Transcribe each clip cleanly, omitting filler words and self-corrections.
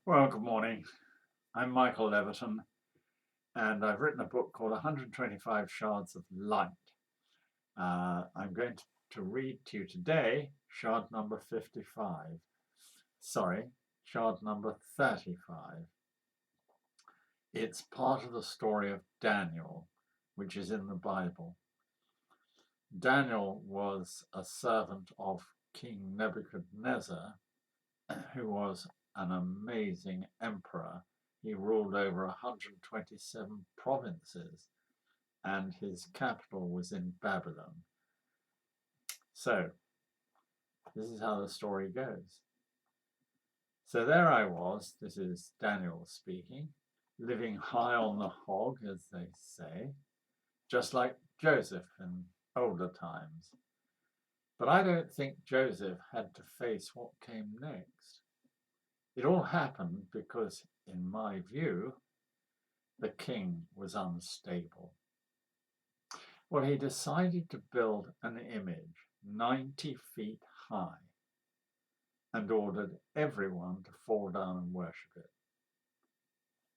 Well, good morning. I'm Michael Leverton, and I've written a book called 125 Shards of Light. I'm going to read to you today shard number 55. Sorry, shard number 35. It's part of the story of Daniel, which is in the Bible. Daniel was a servant of King Nebuchadnezzar, who was an amazing emperor. He ruled over 127 provinces, and his capital was in Babylon. So, this is how the story goes. So there I was, this is Daniel speaking, living high on the hog, as they say, just like Joseph in older times. But I don't think Joseph had to face what came next. It all happened because, in my view, the king was unstable. Well, he decided to build an image 90 feet high and ordered everyone to fall down and worship it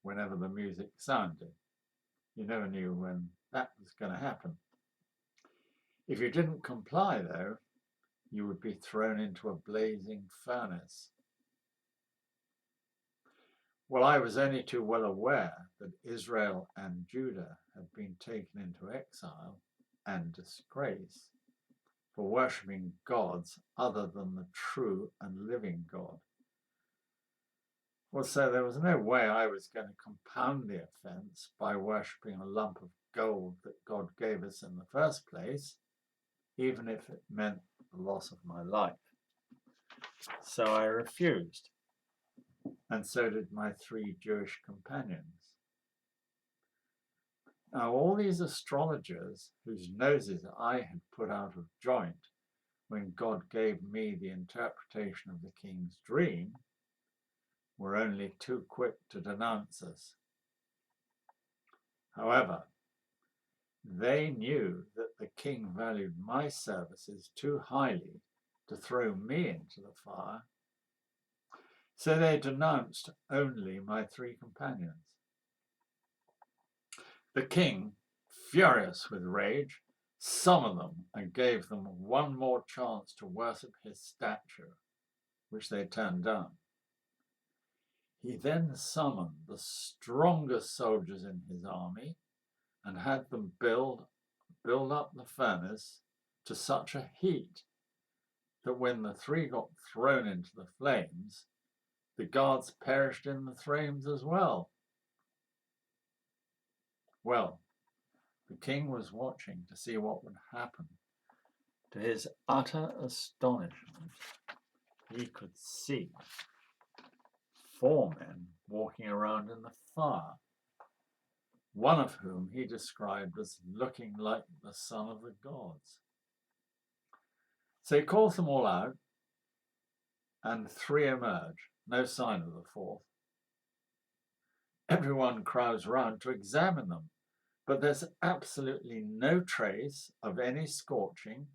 whenever the music sounded. You never knew when that was going to happen. If you didn't comply, though, you would be thrown into a blazing furnace. Well, I was only too well aware that Israel and Judah had been taken into exile and disgrace for worshipping gods other than the true and living God. Well, so there was no way I was going to compound the offence by worshipping a lump of gold that God gave us in the first place, even if it meant the loss of my life. So I refused, and so did my 3 Jewish companions. Now, all these astrologers whose noses I had put out of joint when God gave me the interpretation of the king's dream were only too quick to denounce us. However, they knew that the king valued my services too highly to throw me into the fire, so they denounced only my 3 companions. The king, furious with rage, summoned them and gave them one more chance to worship his statue, which they turned down. He then summoned the strongest soldiers in his army and had them build up the furnace to such a heat that when the 3 got thrown into the flames, the guards perished in the flames as well. Well, the king was watching to see what would happen. To his utter astonishment, he could see 4 men walking around in the fire, one of whom he described as looking like the son of the gods. So he calls them all out, and 3 emerge, no sign of the 4th. Everyone crowds round to examine them, but there's absolutely no trace of any scorching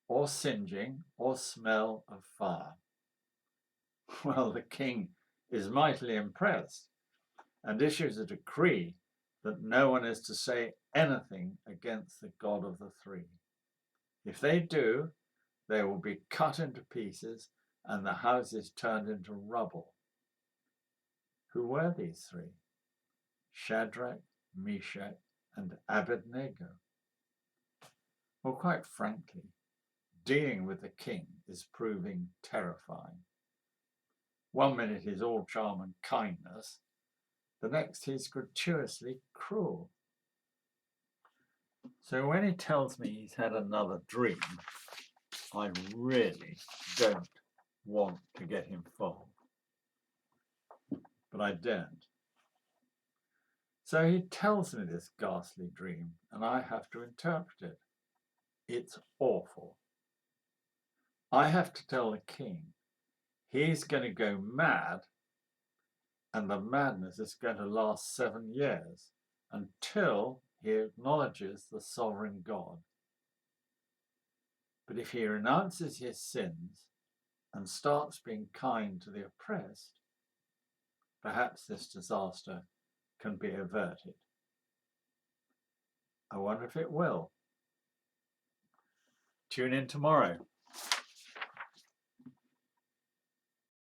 or singeing or smell of fire. Well, the king is mightily impressed and issues a decree that no one is to say anything against the God of the 3. If they do, they will be cut into pieces and the houses turned into rubble. Who were these 3? Shadrach, Meshach, and Abednego. Well, quite frankly, dealing with the king is proving terrifying. One minute he's all charm and kindness, the next he's gratuitously cruel. So when he tells me he's had another dream, I really don't want to get involved. But I daren't. So he tells me this ghastly dream, and I have to interpret it. It's awful. I have to tell the king he's going to go mad, and the madness is going to last 7 years until he acknowledges the sovereign God. But if he renounces his sins and starts being kind to the oppressed, perhaps this disaster can be averted. I wonder if it will. Tune in tomorrow.